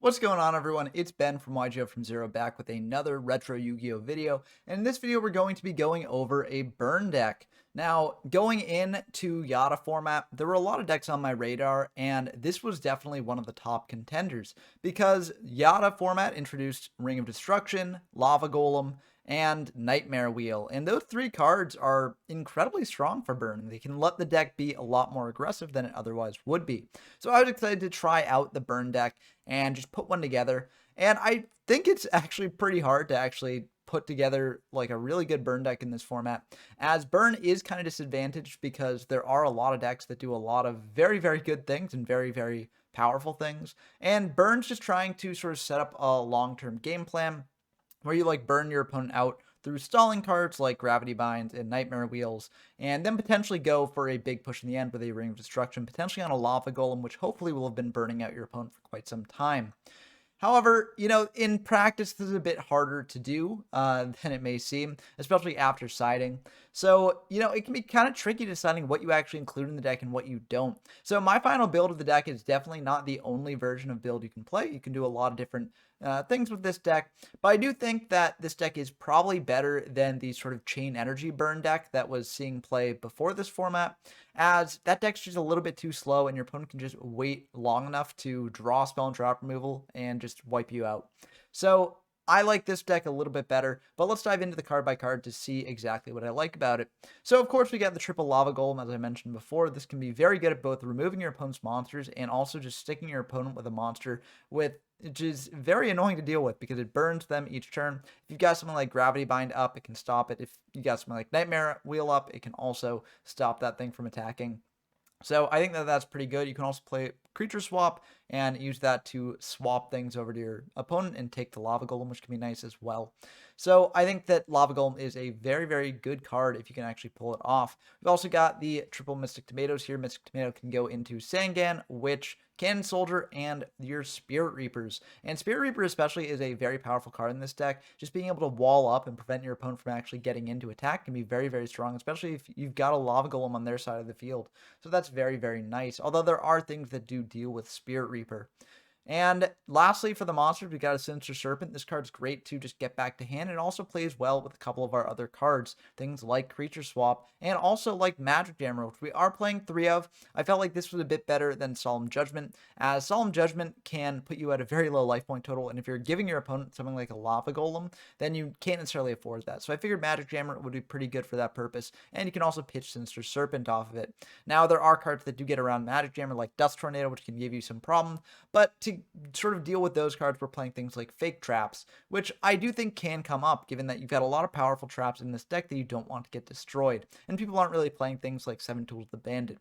What's going on, everyone? It's Ben from YGO from Zero back with another retro Yu-Gi-Oh video. And in this video, we're going to be going over a burn deck. Now, going into Yata format, there were a lot of decks on my radar, and this was definitely one of the top contenders because Yata format introduced Ring of Destruction, Lava Golem, and Nightmare Wheel. And those three cards are incredibly strong for burn. They can let the deck be a lot more aggressive than it otherwise would be. So I was excited to try out the burn deck and just put one together. And I think it's actually pretty hard to actually put together like a really good burn deck in this format, as burn is kind of disadvantaged because there are a lot of decks that do a lot of very, very good things and very, very powerful things. And burn's just trying to sort of set up a long-term game plan where you like burn your opponent out through stalling cards like Gravity Binds and Nightmare Wheels, and then potentially go for a big push in the end with a Ring of Destruction, potentially on a Lava Golem, which hopefully will have been burning out your opponent for quite some time. However, in practice, this is a bit harder to do than it may seem, especially after siding. So, it can be kind of tricky deciding what you actually include in the deck and what you don't. So my final build of the deck is definitely not the only version of build you can play. You can do a lot of different things with this deck, but I do think that this deck is probably better than the sort of Chain Energy burn deck that was seeing play before this format, as that deck's just a little bit too slow and your opponent can just wait long enough to draw spell and trap removal and just wipe you out. So I like this deck a little bit better, but let's dive into the card by card to see exactly what I like about it. So of course we got the triple Lava Golem, as I mentioned before. This can be very good at both removing your opponent's monsters and also just sticking your opponent with a monster, which is very annoying to deal with because it burns them each turn. If you've got something like Gravity Bind up, it can stop it. If you got something like Nightmare Wheel up, it can also stop that thing from attacking. So I think that that's pretty good. You can also play creature swap and use that to swap things over to your opponent and take the Lava Golem, which can be nice as well. So I think that Lava Golem is a very, very good card if you can actually pull it off. We've also got the triple Mystic Tomatoes here. Mystic Tomato can go into Sangan, Witch, Cannon Soldier, and your Spirit Reapers. And Spirit Reaper especially is a very powerful card in this deck. Just being able to wall up and prevent your opponent from actually getting into attack can be very, very strong, especially if you've got a Lava Golem on their side of the field. So that's very, very nice. Although there are things that do deal with Spirit Reaper. And lastly, for the monsters, we got a Sinister Serpent. This card's great to just get back to hand. It also plays well with a couple of our other cards, things like Creature Swap and also like Magic Jammer, which we are playing 3 of. I felt like this was a bit better than Solemn Judgment, as Solemn Judgment can put you at a very low life point total, and if you're giving your opponent something like a Lava Golem, then you can't necessarily afford that. So I figured Magic Jammer would be pretty good for that purpose, and you can also pitch Sinister Serpent off of it. Now, there are cards that do get around Magic Jammer, like Dust Tornado, which can give you some problem, but to sort of deal with those cards, we're playing things like Fake Traps, which I do think can come up, given that you've got a lot of powerful traps in this deck that you don't want to get destroyed, and people aren't really playing things like Seven Tools of the Bandit.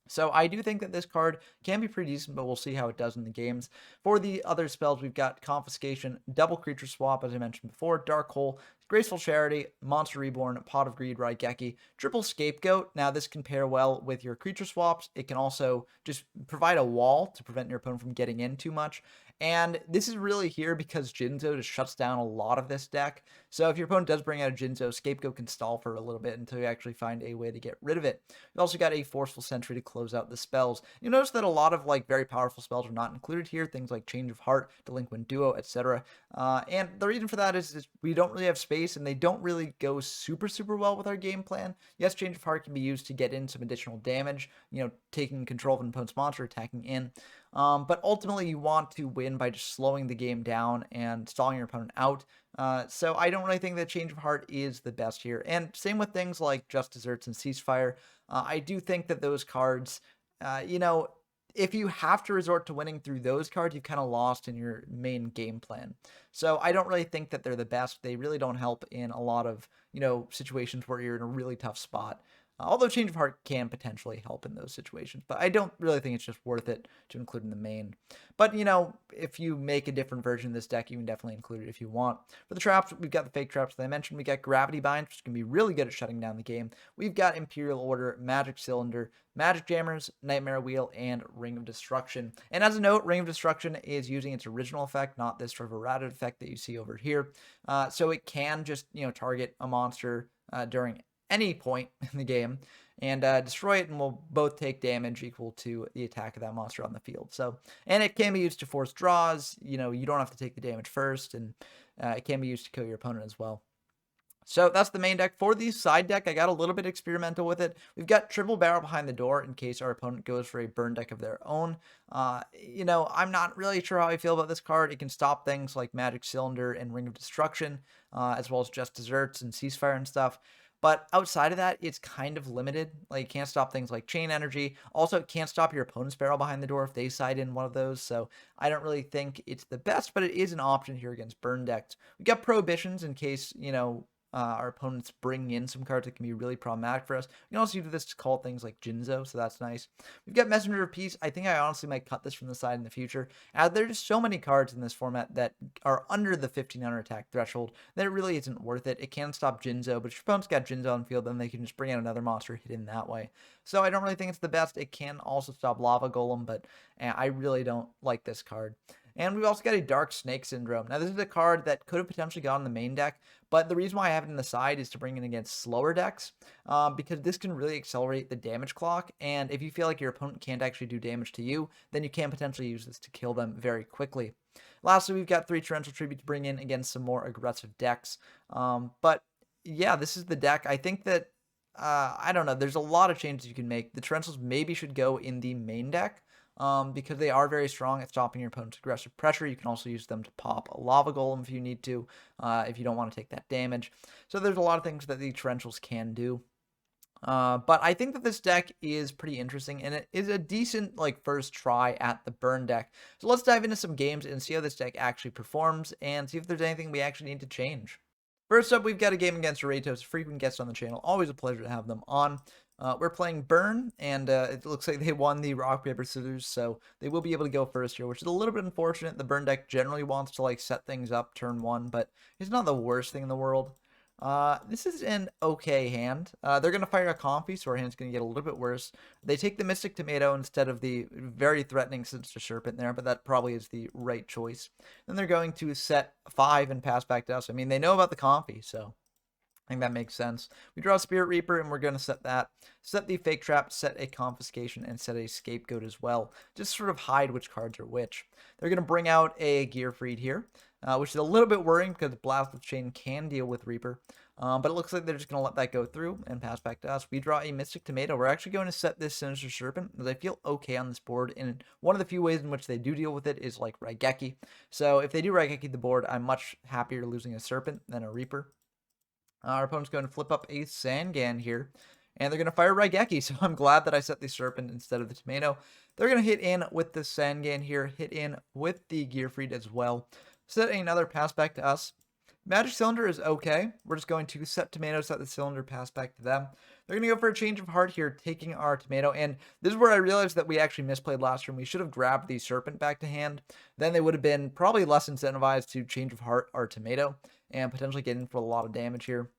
So I do think that this card can be pretty decent, but we'll see how it does in the games. For the other spells, we've got Confiscation, Double Creature Swap, as I mentioned before, Dark Hole, Graceful Charity, Monster Reborn, Pot of Greed, Raigeki, Triple Scapegoat. Now this can pair well with your creature swaps. It can also just provide a wall to prevent your opponent from getting in too much. And this is really here because Jinzo just shuts down a lot of this deck. So if your opponent does bring out a Jinzo, Scapegoat can stall for a little bit until you actually find a way to get rid of it. We've also got a Forceful Sentry to close out the spells. You notice that a lot of like very powerful spells are not included here, things like Change of Heart, Delinquent Duo, etc. And the reason for that is we don't really have space and they don't really go super, super well with our game plan. Yes, Change of Heart can be used to get in some additional damage, taking control of an opponent's monster, attacking in. But ultimately, you want to win by just slowing the game down and stalling your opponent out. So I don't really think that Change of Heart is the best here. And same with things like Just Desserts and Ceasefire. I do think that those cards, if you have to resort to winning through those cards, you've kind of lost in your main game plan. So I don't really think that they're the best. They really don't help in a lot of, situations where you're in a really tough spot. Although Change of Heart can potentially help in those situations, but I don't really think it's just worth it to include in the main. But, if you make a different version of this deck, you can definitely include it if you want. For the traps, we've got the Fake Traps that I mentioned. We got Gravity Bind, which can be really good at shutting down the game. We've got Imperial Order, Magic Cylinder, Magic Jammers, Nightmare Wheel, and Ring of Destruction. And as a note, Ring of Destruction is using its original effect, not this sort of errated effect that you see over here. So it can just, target a monster during any point in the game. and destroy it, and we'll both take damage equal to the attack of that monster on the field. So, and it can be used to force draws. You know, you don't have to take the damage first, and it can be used to kill your opponent as well. So that's the main deck. For the side deck, I got a little bit experimental with it. We've got Triple Barrel behind the door in case our opponent goes for a burn deck of their own. You know, I'm not really sure how I feel about this card. It can stop things like Magic Cylinder and Ring of Destruction, as well as Just Desserts and Ceasefire and stuff. But outside of that, it's kind of limited. Like, it can't stop things like Chain Energy. Also, it can't stop your opponent's barrel behind the door if they side in one of those. So I don't really think it's the best, but it is an option here against burn decks. We got Prohibitions in case, you know, our opponents bring in some cards that can be really problematic for us. We can also use this to call things like Jinzo, so that's nice. We've got Messenger of Peace. I think I honestly might cut this from the side in the future. There's so many cards in this format that are under the 1500 attack threshold that it really isn't worth it. It can stop Jinzo, but if your opponent's got Jinzo on field, then they can just bring out another monster hit in that way. So I don't really think it's the best. It can also stop Lava Golem, but I really don't like this card. And we've also got a Dark Snake Syndrome. Now, this is a card that could have potentially gone in the main deck, but the reason why I have it in the side is to bring it against slower decks, because this can really accelerate the damage clock, and if you feel like your opponent can't actually do damage to you, then you can potentially use this to kill them very quickly. Lastly, we've got 3 Torrential Tribute to bring in against some more aggressive decks. But yeah, this is the deck. I think that, I don't know, there's a lot of changes you can make. The Torrentials maybe should go in the main deck, because they are very strong at stopping your opponent's aggressive pressure. You can also use them to pop a Lava Golem if you need to, if you don't want to take that damage. So there's a lot of things that the Torrentials can do. But I think that this deck is pretty interesting, and it is a decent, like, first try at the burn deck. So let's dive into some games and see how this deck actually performs, and see if there's anything we actually need to change. First up, we've got a game against Ratos, frequent guest on the channel. Always a pleasure to have them on. We're playing Burn, and it looks like they won the Rock, Paper, Scissors, so they will be able to go first here, which is a little bit unfortunate. The Burn deck generally wants to, like, set things up turn 1, but it's not the worst thing in the world. This is an okay hand. They're going to fire a Comfy, so our hand's going to get a little bit worse. They take the Mystic Tomato instead of the very threatening Sinister Serpent there, but that probably is the right choice. Then they're going to set 5 and pass back to us. I mean, they know about the Comfy, so I think that makes sense. We draw Spirit Reaper, and we're going to set that. Set the Fake Trap, set a Confiscation, and set a Scapegoat as well. Just sort of hide which cards are which. They're going to bring out a Gearfried here, which is a little bit worrying because Blast with Chain can deal with Reaper. But it looks like they're just going to let that go through and pass back to us. We draw a Mystic Tomato. We're actually going to set this Sinister Serpent because I feel okay on this board. And one of the few ways in which they do deal with it is like Raigeki. So if they do Raigeki the board, I'm much happier losing a Serpent than a Reaper. Our opponent's going to flip up a Sangan here, and they're going to fire Raigeki, so I'm glad that I set the Serpent instead of the Tomato. They're going to hit in with the Sangan here, hit in with the Gearfried as well. Set another pass back to us. Magic Cylinder is okay. We're just going to set Tomato, set the Cylinder, pass back to them. They're going to go for a Change of Heart here, taking our Tomato, and this is where I realized that we actually misplayed last turn. We should have grabbed the Serpent back to hand. Then they would have been probably less incentivized to Change of Heart our Tomato, and potentially get in for a lot of damage here.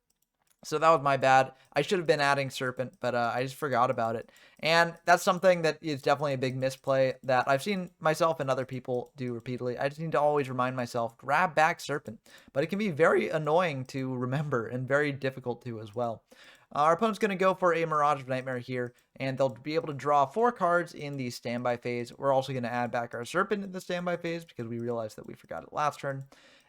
So that was my bad. I should have been adding Serpent, but I just forgot about it. And that's something that is definitely a big misplay that I've seen myself and other people do repeatedly. I just need to always remind myself, grab back Serpent. But it can be very annoying to remember and very difficult to as well. Our opponent's going to go for a Mirage of Nightmare here, and they'll be able to draw 4 cards in the standby phase. We're also going to add back our Serpent in the standby phase because we realized that we forgot it last turn.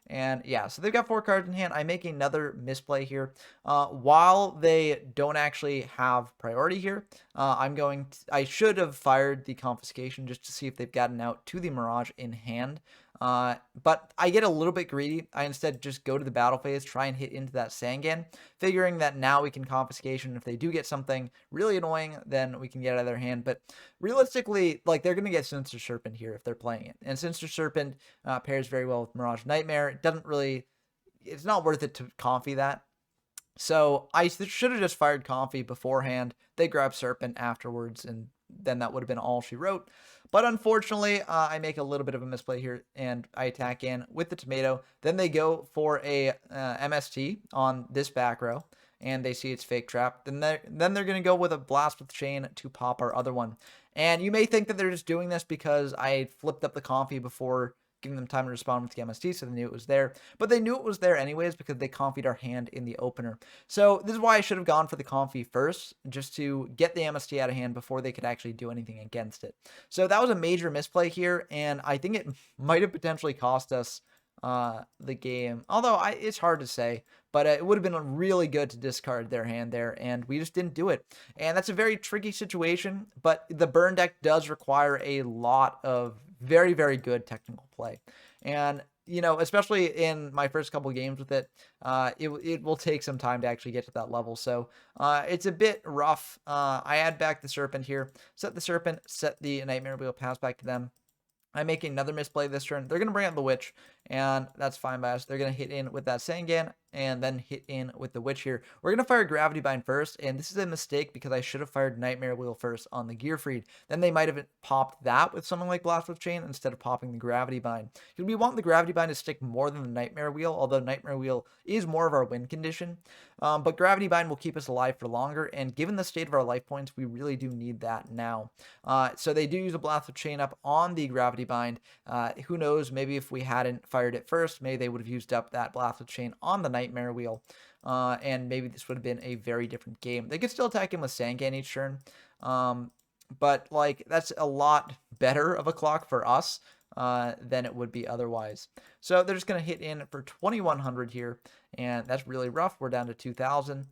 And yeah, so they've got 4 cards in hand. I make another misplay here. While they don't actually have priority here, I should have fired the Confiscation just to see if they've gotten out to the Mirage in hand. But I get a little bit greedy. I instead just go to the battle phase, try and hit into that Sangan, figuring that now we can Confiscation. If they do get something really annoying, then we can get out of their hand. But realistically, like, they're going to get Sinister Serpent here if they're playing it. And Sinister Serpent pairs very well with Mirage Nightmare. It doesn't really, it's not worth it to Comfy that. So I should have just fired Comfy beforehand. They grab Serpent afterwards, and then that would have been all she wrote. But unfortunately, I make a little bit of a misplay here, and I attack in with the Tomato. Then they go for a MST on this back row, and they see it's Fake Trap. Then they're going to go with a Blast with Chain to pop our other one. And you may think that they're just doing this because I flipped up the Comfy before giving them time to respond with the MST, so they knew it was there. But they knew it was there anyways because they confied our hand in the opener. So this is why I should have gone for the confi first, just to get the MST out of hand before they could actually do anything against it. So that was a major misplay here, and I think it might have potentially cost us the game. Although it's hard to say, but it would have been really good to discard their hand there, and we just didn't do it. And that's a very tricky situation, but the burn deck does require a lot of very, very good technical play. And, you know, especially in my first couple games with it, it will take some time to actually get to that level. So it's a bit rough. I add back the Serpent here, set the Serpent, set the Nightmare Wheel, pass back to them. I'm making another misplay this turn. They're going to bring out the Witch, and that's fine by us. They're going to hit in with that Sangan, and then hit in with the Witch here. We're going to fire Gravity Bind first, and this is a mistake because I should have fired Nightmare Wheel first on the Gearfried. Then they might have popped that with something like Blast with Chain instead of popping the Gravity Bind. Because we want the Gravity Bind to stick more than the Nightmare Wheel, although Nightmare Wheel is more of our win condition. But Gravity Bind will keep us alive for longer, and given the state of our life points, we really do need that now. So they do use a Blast with Chain up on the Gravity Bind. Who knows, maybe if we hadn't fired it first, maybe they would have used up that Blast with Chain on the Nightmare Wheel, and maybe this would have been a very different game. They could still attack him with Sangan each turn, but like that's a lot better of a clock for us than it would be otherwise. So they're just going to hit in for 2100 here, and that's really rough. We're down to 2000.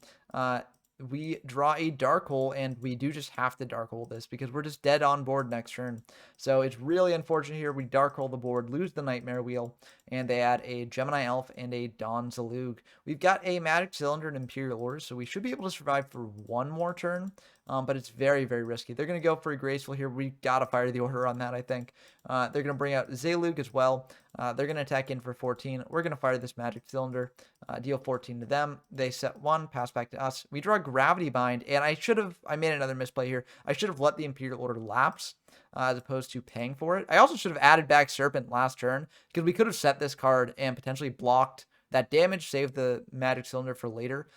We draw a Dark Hole, and we do just have to Dark Hole this because we're just dead on board next turn. So it's really unfortunate here. We Dark Hole the board, lose the Nightmare Wheel, and they add a Gemini Elf and a Dawn Zalug. We've got a Magic Cylinder and Imperial Order, so we should be able to survive for one more turn, but it's very, very risky. They're going to go for a Graceful here. We got to fire the order on that, I think. They're going to bring out Zalug as well. They're going to attack in for 14. We're going to fire this Magic Cylinder, deal 14 to them. They set 1, pass back to us. We draw Gravity Bind, and I made another misplay here. I should have let the Imperial Order lapse as opposed to paying for it. I also should have added back Serpent last turn because we could have set this card and potentially blocked that damage, saved the Magic Cylinder for later.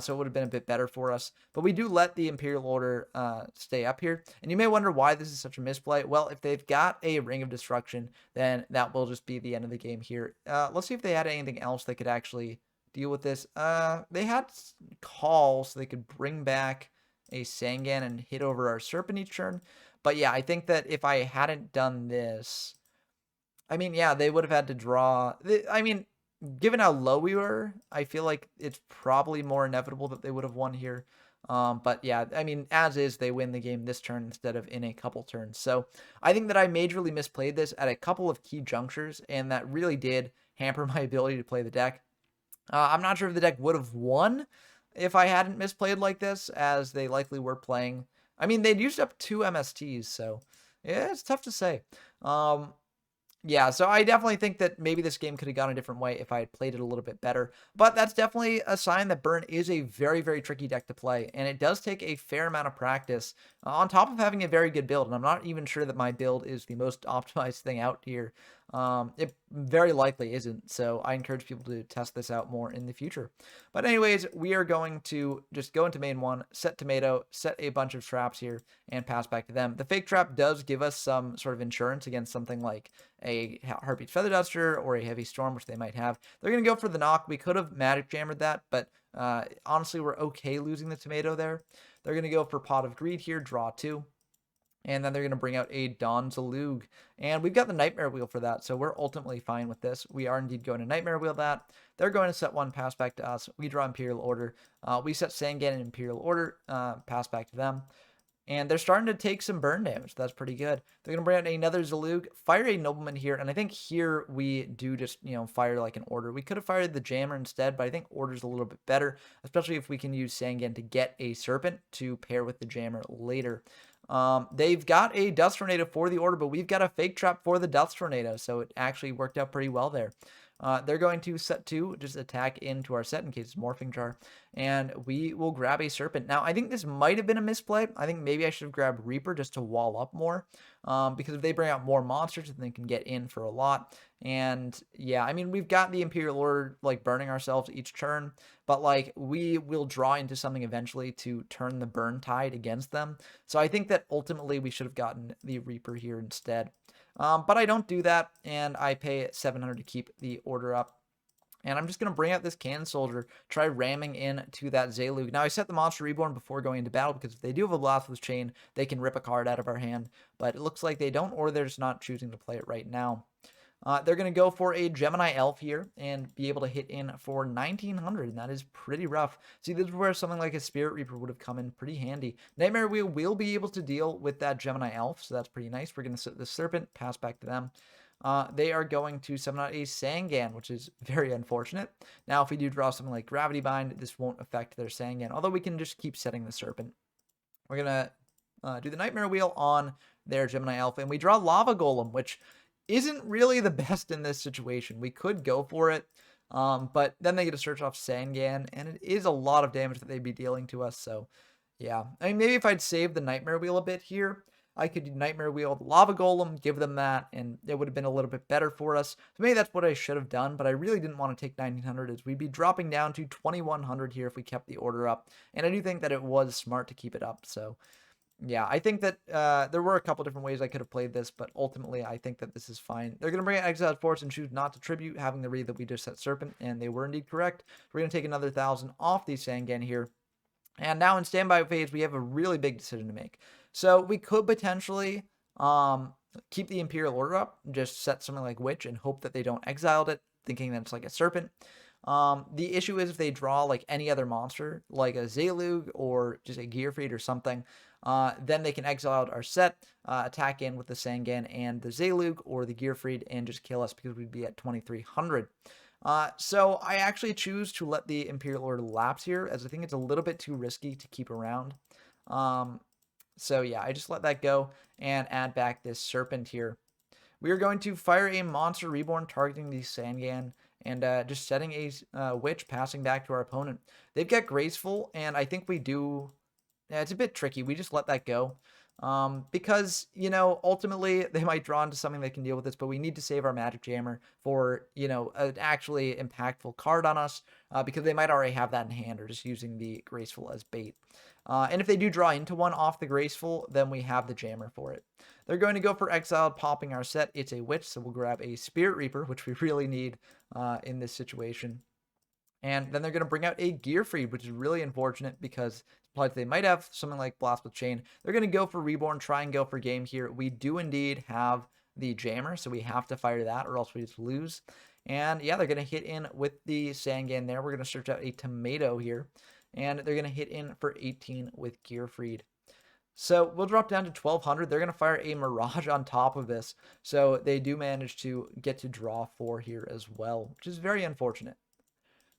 So it would have been a bit better for us. But we do let the Imperial Order stay up here. And you may wonder why this is such a misplay. Well, if they've got a Ring of Destruction, then that will just be the end of the game here. Let's see if they had anything else that could actually deal with this. They had Call, so they could bring back a Sangan and hit over our Serpent each turn. But yeah, I think that if I hadn't done this, I mean, yeah, they would have had to draw. I mean, given how low we were, I feel like it's probably more inevitable that they would have won here. But yeah, I mean, as is, they win the game this turn instead of in a couple turns. So I think that I majorly misplayed this at a couple of key junctures, and that really did hamper my ability to play the deck. I'm not sure if the deck would have won if I hadn't misplayed like this, as they likely were playing. I mean, they'd used up 2 MSTs, so yeah, it's tough to say. Yeah, so I definitely think that maybe this game could have gone a different way if I had played it a little bit better. But that's definitely a sign that Burn is a very, very tricky deck to play. And it does take a fair amount of practice on top of having a very good build. And I'm not even sure that my build is the most optimized thing out here. It very likely isn't. So I encourage people to test this out more in the future. But anyways, we are going to just go into main 1, set Tomato, set a bunch of traps here, and pass back to them. The fake trap does give us some sort of insurance against something like a Heartbeat Feather Duster or a Heavy Storm, which they might have. They're going to go for the knock. We could have Magic Jammered that, but honestly, we're okay losing the Tomato there. They're going to go for Pot of Greed here, draw 2. And then they're going to bring out a Dawn Zalug. And we've got the Nightmare Wheel for that, so we're ultimately fine with this. We are indeed going to Nightmare Wheel that. They're going to set 1, pass back to us. We draw Imperial Order. We set Sangan in Imperial Order, pass back to them. And they're starting to take some burn damage. That's pretty good. They're going to bring out another Zalug, fire a Nobleman here. And I think here we do just, fire like an Order. We could have fired the Jammer instead, but I think Order's a little bit better, especially if we can use Sangan to get a Serpent to pair with the Jammer later. They've got a Dust Tornado for the Order, but we've got a Fake Trap for the Dust Tornado, so it actually worked out pretty well there. They're going to set 2, just attack into our set in case it's Morphing Jar, and we will grab a Serpent. Now, I think this might have been a misplay. I think maybe I should have grabbed Reaper just to wall up more, because if they bring out more monsters, then they can get in for a lot. And yeah, I mean, we've got the Imperial Order, like, burning ourselves each turn, but, like, we will draw into something eventually to turn the burn tide against them. So I think that ultimately we should have gotten the Reaper here instead. But I don't do that, and I pay 700 to keep the order up. And I'm just going to bring out this Cannon Soldier, try ramming into that Zalug. Now, I set the Monster Reborn before going into battle, because if they do have a Blasphemous Chain, they can rip a card out of our hand. But it looks like they don't, or they're just not choosing to play it right now. They're going to go for a Gemini Elf here and be able to hit in for 1900, and that is pretty rough. See, this is where something like a Spirit Reaper would have come in pretty handy. Nightmare Wheel will be able to deal with that Gemini Elf, so that's pretty nice. We're going to set the Serpent, pass back to them. They are going to summon out a Sangan, which is very unfortunate. Now, if we do draw something like Gravity Bind, this won't affect their Sangan, although we can just keep setting the Serpent. We're going to do the Nightmare Wheel on their Gemini Elf, and we draw Lava Golem, which isn't really the best in this situation. We could go for it, but then they get to search off Sangan, and it is a lot of damage that they'd be dealing to us, so yeah. I mean, maybe if I'd saved the Nightmare Wheel a bit here, I could do Nightmare Wheel the Lava Golem, give them that, and it would have been a little bit better for us. So maybe that's what I should have done, but I really didn't want to take 1900, as we'd be dropping down to 2100 here if we kept the order up, and I do think that it was smart to keep it up, so yeah, I think that there were a couple different ways I could have played this, but ultimately I think that this is fine. They're going to bring out Exiled Force and choose not to tribute, having the read that we just set Serpent, and they were indeed correct. We're going to take another 1,000 off the Sangan here. And now in standby phase, we have a really big decision to make. So we could potentially keep the Imperial Order up, just set something like Witch and hope that they don't exile it, thinking that it's like a Serpent. The issue is if they draw like any other monster, like a Zalug or just a Gearfried or something, then they can exile out our set, attack in with the Sangan and the Zalug or the Gearfried and just kill us, because we'd be at 2300. So I actually choose to let the Imperial Order lapse here, as I think it's a little bit too risky to keep around. So yeah, I just let that go and add back this Serpent here. We are going to fire a Monster Reborn targeting the Sangan, and just setting a Witch, passing back to our opponent. They've got Graceful, and I think we do... Yeah, it's a bit tricky. We just let that go. Because, you know, ultimately they might draw into something that can deal with this, but we need to save our Magic Jammer for, you know, an actually impactful card on us, because they might already have that in hand or just using the Graceful as bait. And if they do draw into one off the Graceful, then we have the Jammer for it. They're going to go for Exiled, popping our set. It's a Witch, so we'll grab a Spirit Reaper, which we really need in this situation. And then they're going to bring out a Gearfried, which is really unfortunate, because they might have something like Blast with Chain. They're going to go for Reborn, try and go for game here. We do indeed have the Jammer, so we have to fire that or else we just lose. And yeah, they're going to hit in with the Sangan there. We're going to search out a Tomato here, and they're going to hit in for 18 with Gearfried. So we'll drop down to 1200. They're going to fire a Mirage on top of this, so they do manage to get to draw 4 here as well, which is very unfortunate.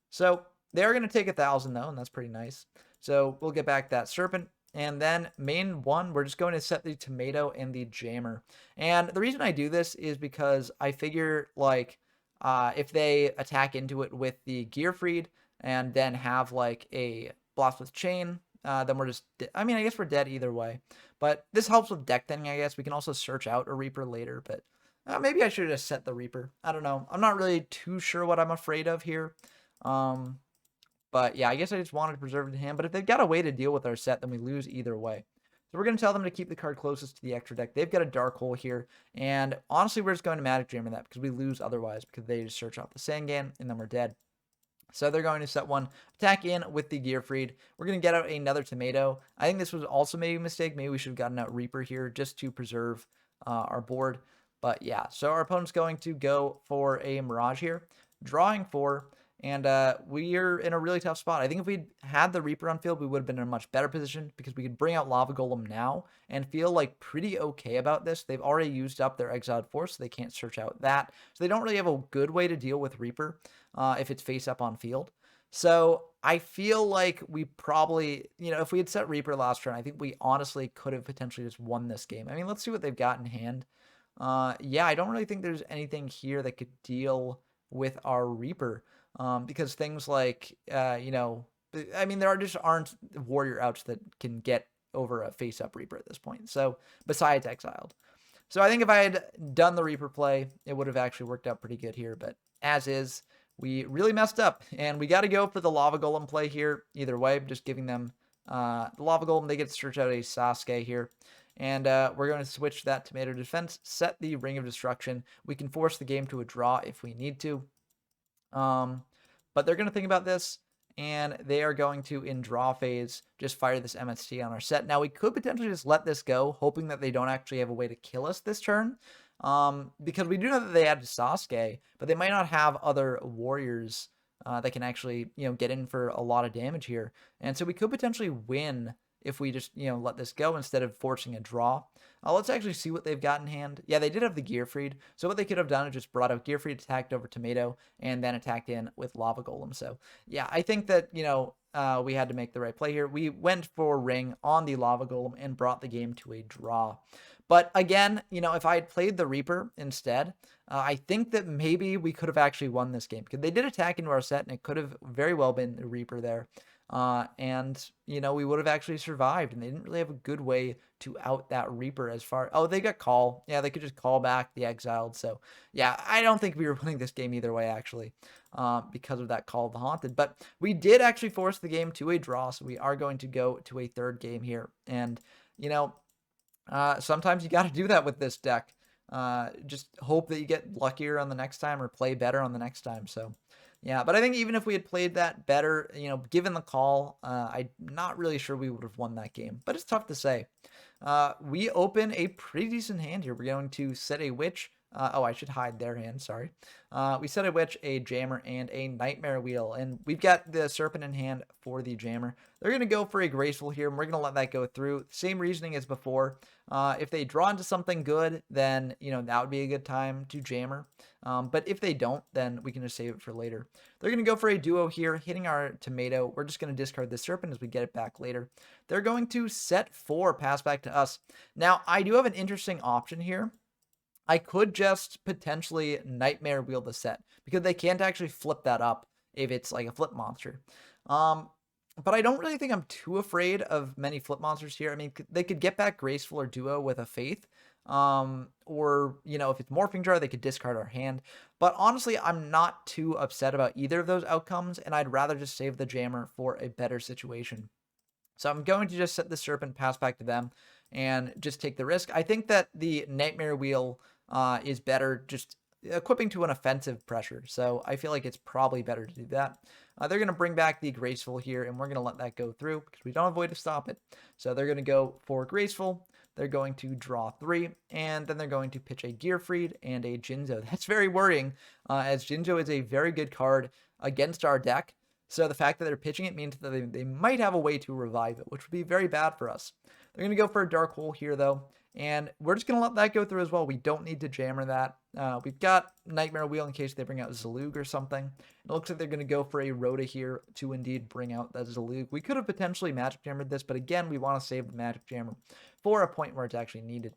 So they are going to take 1,000 though, and that's pretty nice. So we'll get back that Serpent. And then main one, we're just going to set the Tomato and the Jammer. And the reason I do this is because I figure, like, if they attack into it with the Gearfried and then have, like, a Blast with Chain, then we're just... I mean, I guess we're dead either way. But this helps with deck thinning, I guess. We can also search out a Reaper later, but maybe I should have just set the Reaper. I don't know. I'm not really too sure what I'm afraid of here. But yeah, I guess I just wanted to preserve it in hand. But if they've got a way to deal with our set, then we lose either way. So we're going to tell them to keep the card closest to the extra deck. They've got a Dark Hole here. And honestly, we're just going to Magic Jammer that, because we lose otherwise, because they just search off the Sangan, and then we're dead. So they're going to set one, attack in with the Gearfried. We're going to get out another Tomato. I think this was also maybe a mistake. Maybe we should have gotten out Reaper here just to preserve our board. But yeah, so our opponent's going to go for a Mirage here, drawing 4. And we're in a really tough spot. I think if we'd had the Reaper on field, we would have been in a much better position, because we could bring out Lava Golem now and feel like pretty okay about this. They've already used up their Exiled Force, so they can't search out that. So they don't really have a good way to deal with Reaper if it's face up on field. So I feel like we probably, you know, if we had set Reaper last turn, I think we honestly could have potentially just won this game. I mean, let's see what they've got in hand. Yeah, I don't really think there's anything here that could deal with our Reaper. Because things like, you know, I mean, there just aren't warrior outs that can get over a face-up Reaper at this point. So, besides Exiled. So, I think if I had done the Reaper play, it would have actually worked out pretty good here. But as is, we really messed up. And we got to go for the Lava Golem play here. Either way, just giving them the Lava Golem. They get to search out a Sasuke here. And we're going to switch that tomato defense, set the Ring of Destruction. We can force the game to a draw if we need to. But they're going to think about this, and they are going to, in draw phase, just fire this MST on our set. Now, we could potentially just let this go, hoping that they don't actually have a way to kill us this turn, because we do know that they add Sasuke, but they might not have other warriors that can actually, get in for a lot of damage here. And so we could potentially win if we just, let this go instead of forcing a draw. Let's actually see what they've got in hand. Yeah, they did have the Gearfried. So what they could have done is just brought out Gearfried, attacked over Tomato, and then attacked in with Lava Golem. So yeah, I think that, we had to make the right play here. We went for Ring on the Lava Golem and brought the game to a draw. But again, if I had played the Reaper instead, I think that maybe we could have actually won this game, because they did attack into our set, and it could have very well been the Reaper there. And we would have actually survived, and they didn't really have a good way to out that Reaper as far. Oh, they got call. Yeah, they could just call back the exiled. So yeah, I don't think we were winning this game either way, actually, because of that Call of the Haunted. But we did actually force the game to a draw, so we are going to go to a third game here. And sometimes you got to do that with this deck. Just hope that you get luckier on the next time or play better on the next time. So yeah, but I think even if we had played that better, given the call, I'm not really sure we would have won that game, but it's tough to say. We open a pretty decent hand here. We're going to set a Witch. Oh, I should hide their hand, sorry. We set a Witch, a Jammer, and a Nightmare Wheel, and we've got the Serpent in hand for the Jammer. They're going to go for a Graceful here, and we're going to let that go through. Same reasoning as before. If they draw into something good, then, that would be a good time to Jammer. But if they don't, then we can just save it for later. They're going to go for a Duo here, hitting our Tomato. We're just going to discard the Serpent as we get it back later. They're going to set 4, pass back to us. Now, I do have an interesting option here. I could just potentially Nightmare Wheel the set, because they can't actually flip that up if it's like a flip monster. But I don't really think I'm too afraid of many flip monsters here. I mean, they could get back Graceful or Duo with a Faith. Or, if it's Morphing Jar, they could discard our hand. But honestly, I'm not too upset about either of those outcomes, and I'd rather just save the Jammer for a better situation. So I'm going to just set the Serpent, pass back to them, and just take the risk. I think that the Nightmare Wheel is better just equipping to an offensive pressure. So I feel like it's probably better to do that. They're going to bring back the Graceful here, and we're going to let that go through because we don't have a way to stop it. So they're going to go for Graceful. They're going to draw 3, and then they're going to pitch a Gearfried and a Jinzo. That's very worrying, as Jinzo is a very good card against our deck. So the fact that they're pitching it means that they might have a way to revive it, which would be very bad for us. They're going to go for a Dark Hole here, though, and we're just going to let that go through as well. We don't need to Jammer that. We've got Nightmare Wheel in case they bring out Zalug or something. It looks like they're going to go for a Rhoda here to indeed bring out that Zalug. We could have potentially Magic Jammered this, but again, we want to save the Magic Jammer for a point where it's actually needed.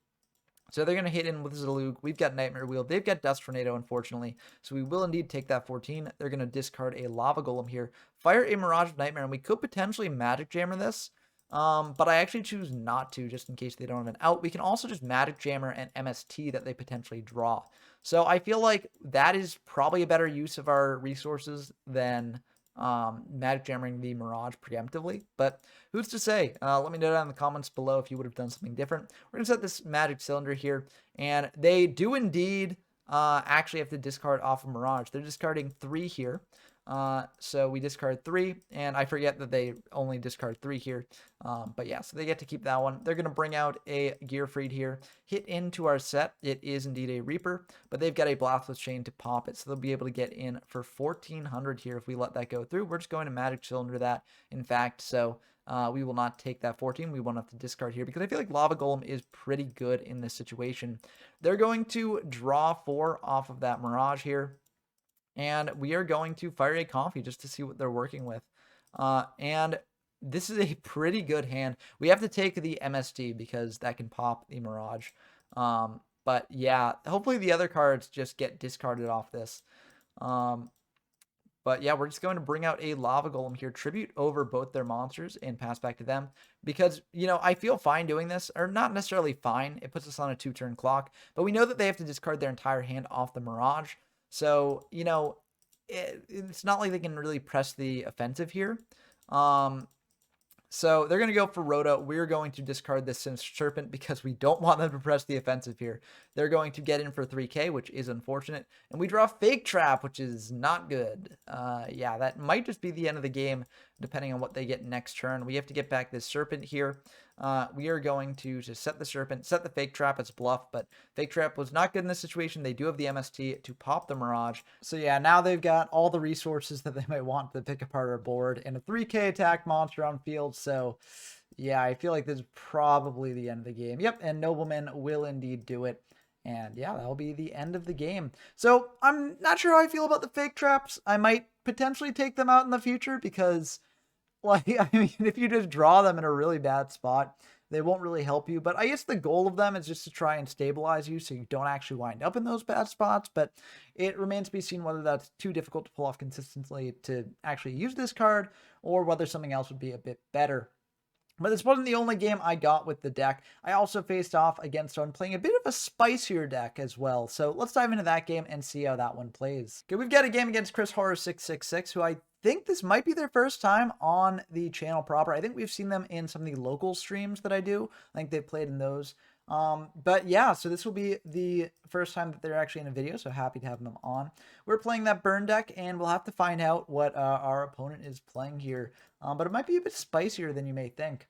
So they're going to hit in with Zalug. We've got Nightmare Wheel. They've got Dust Tornado, unfortunately. So we will indeed take that 14. They're going to discard a Lava Golem here. Fire a Mirage of Nightmare, and we could potentially Magic Jammer this. But I actually choose not to, just in case they don't have an out. We can also just Magic Jammer and MST that they potentially draw. So I feel like that is probably a better use of our resources than Magic Jammering the Mirage preemptively, but who's to say? Let me know down in the comments below if you would have done something different. We're going to set this Magic Cylinder here, and they do indeed actually have to discard off of Mirage. They're discarding 3 here. So we discard 3, and I forget that they only discard 3 here. But yeah, so they get to keep that one. They're going to bring out a Gearfried here, hit into our set. It is indeed a Reaper, but they've got a Blastless Chain to pop it, so they'll be able to get in for 1,400 here if we let that go through. We're just going to Magic Cylinder that, in fact, so we will not take that 14. We won't have to discard here because I feel like Lava Golem is pretty good in this situation. They're going to draw 4 off of that Mirage here. And we are going to fire a Coffee just to see what they're working with. And this is a pretty good hand. We have to take the MST because that can pop the Mirage. But yeah, hopefully the other cards just get discarded off this. But yeah, we're just going to bring out a Lava Golem here, tribute over both their monsters, and pass back to them. Because, I feel fine doing this, or not necessarily fine. It puts us on a 2-turn clock. But we know that they have to discard their entire hand off the Mirage. So, it's not like they can really press the offensive here. So they're going to go for Rhoda. We're going to discard this Serpent because we don't want them to press the offensive here. They're going to get in for 3k, which is unfortunate. And we draw Fake Trap, which is not good. Yeah, that might just be the end of the game, depending on what they get next turn. We have to get back this Serpent here. We are going to just set the Serpent, set the Fake Trap as bluff, but Fake Trap was not good in this situation. They do have the MST to pop the Mirage. So yeah, now they've got all the resources that they might want to pick apart our board and a 3k attack monster on field. So yeah, I feel like this is probably the end of the game. Yep, and Nobleman will indeed do it. And yeah, that'll be the end of the game. So I'm not sure how I feel about the Fake Traps. I might potentially take them out in the future because, like, I mean, if you just draw them in a really bad spot, they won't really help you. But I guess the goal of them is just to try and stabilize you so you don't actually wind up in those bad spots. But it remains to be seen whether that's too difficult to pull off consistently to actually use this card or whether something else would be a bit better. But this wasn't the only game I got with the deck. I also faced off against someone playing a bit of a spicier deck as well. So let's dive into that game and see how that one plays. Okay, we've got a game against Chris Horror 666, who I think this might be their first time on the channel proper. I think we've seen them in some of the local streams that I do. I think they've played in those. But yeah, so this will be the first time that they're actually in a video, so happy to have them on. We're playing that burn deck, and we'll have to find out what our opponent is playing here. But it might be a bit spicier than you may think.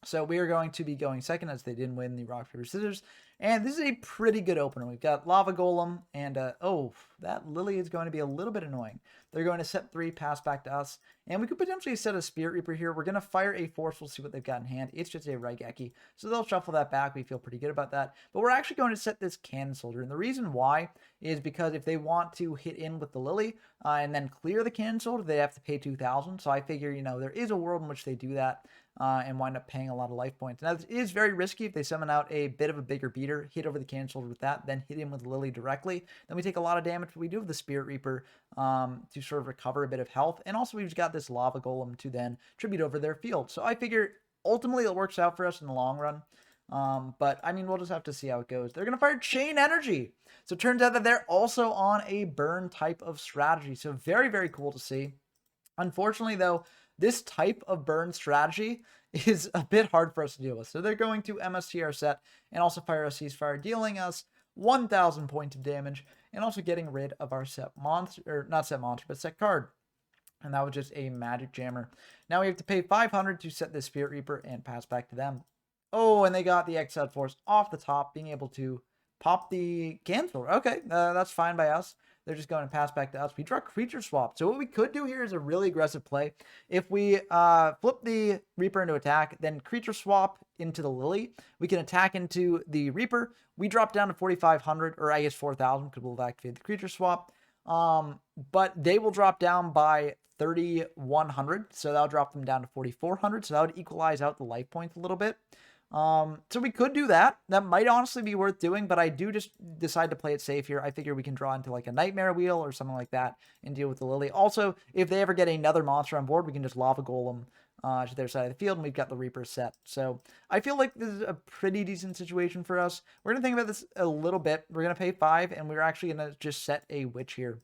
So we are going to be going second as they didn't win the rock, paper, scissors. And this is a pretty good opener. We've got Lava Golem and, oh, that Lily is going to be a little bit annoying. They're going to set 3, pass back to us. And we could potentially set a Spirit Reaper here. We're going to fire a Force. We'll see what they've got in hand. It's just a Raigeki. So they'll shuffle that back. We feel pretty good about that. But we're actually going to set this Cannon Soldier. And the reason why is because if they want to hit in with the Lily and then clear the Cannon Soldier, they have to pay 2,000. So I figure, you know, there is a world in which they do that. And wind up paying a lot of life points. Now, it is very risky if they summon out a bit of a bigger beater, hit over the Cannon Soldier with that, then hit him with Lily directly. Then we take a lot of damage, but we do have the Spirit Reaper to sort of recover a bit of health. And also, we've got this Lava Golem to then tribute over their field. So I figure, ultimately, it works out for us in the long run. But, I mean, we'll just have to see how it goes. They're going to fire Chain Energy. So it turns out that they're also on a burn type of strategy. So very, very cool to see. Unfortunately, though, this type of burn strategy is a bit hard for us to deal with. So they're going to MST our set and also fire a ceasefire, dealing us 1,000 points of damage and also getting rid of our set monster, or not set monster, but set card. And that was just a Magic Jammer. Now we have to pay 500 to set this Spirit Reaper and pass back to them. Oh, and they got the Exiled Force off the top, being able to pop the cancel. Okay, that's fine by us. They're just going to pass back to us. We draw Creature Swap. So what we could do here is a really aggressive play. If we flip the Reaper into attack, then Creature Swap into the Lily, we can attack into the Reaper. We drop down to 4,500, or I guess 4,000, because we'll activate the Creature Swap. But they will drop down by 3,100, so that'll drop them down to 4,400. So that would equalize out the life points a little bit. So we could do that. That might honestly be worth doing, but I do just decide to play it safe here. I figure we can draw into like a Nightmare Wheel or something like that and deal with the Lily. Also, if they ever get another monster on board, we can just Lava Golem to their side of the field, and we've got the Reaper set. So I feel like this is a pretty decent situation for us. We're going to think about this a little bit. We're going to pay 5, and we're actually going to just set a Witch here.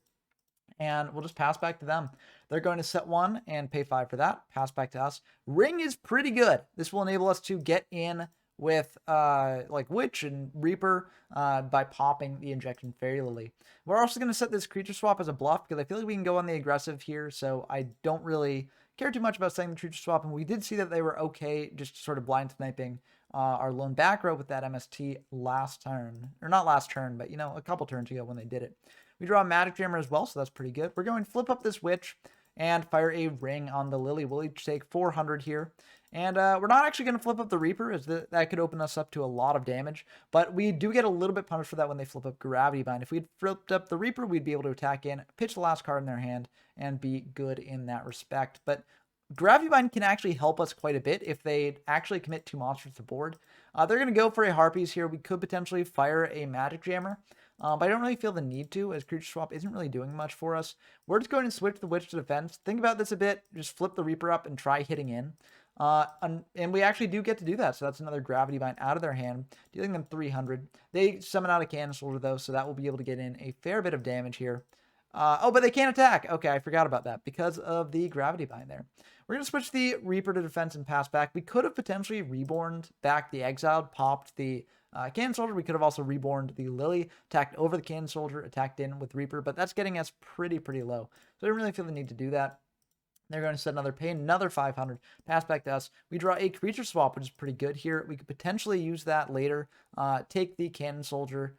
And we'll just pass back to them. They're going to set 1 and pay 5 for that. Pass back to us. Ring is pretty good. This will enable us to get in with like Witch and Reaper by popping the Injection Fairy Lily. We're also going to set this Creature Swap as a bluff because I feel like we can go on the aggressive here. So I don't really care too much about setting the Creature Swap. And we did see that they were okay just sort of blind sniping our lone back row with that MST last turn. Or not last turn, but, you know, a couple turns ago when they did it. We draw a Magic Jammer as well, so that's pretty good. We're going to flip up this Witch and fire a Ring on the Lily. We'll each take 400 here. And we're not actually going to flip up the Reaper, as that could open us up to a lot of damage. But we do get a little bit punished for that when they flip up Gravity Bind. If we'd flipped up the Reaper, we'd be able to attack in, pitch the last card in their hand, and be good in that respect. But Gravity Bind can actually help us quite a bit if they actually commit 2 monsters to board. They're going to go for a Harpies here. We could potentially fire a Magic Jammer. But I don't really feel the need to, as Creature Swap isn't really doing much for us. We're just going to switch the Witch to defense. Think about this a bit. Just flip the Reaper up and try hitting in. And we actually do get to do that. So that's another Gravity Bind out of their hand, dealing them 300. They summon out a Cannon Soldier, though, so that will be able to get in a fair bit of damage here. Oh, but they can't attack. Okay, I forgot about that because of the gravity bind there. We're going to switch the Reaper to defense and pass back. We could have potentially reborned back the Exiled, popped the Cannon Soldier. We could have also reborned the Lily, attacked over the Cannon Soldier, attacked in with Reaper, but that's getting us pretty low. So I don't really feel the need to do that. They're going to set another pay, another 500, pass back to us. We draw a creature swap, which is pretty good here. We could potentially use that later. Take the Cannon Soldier,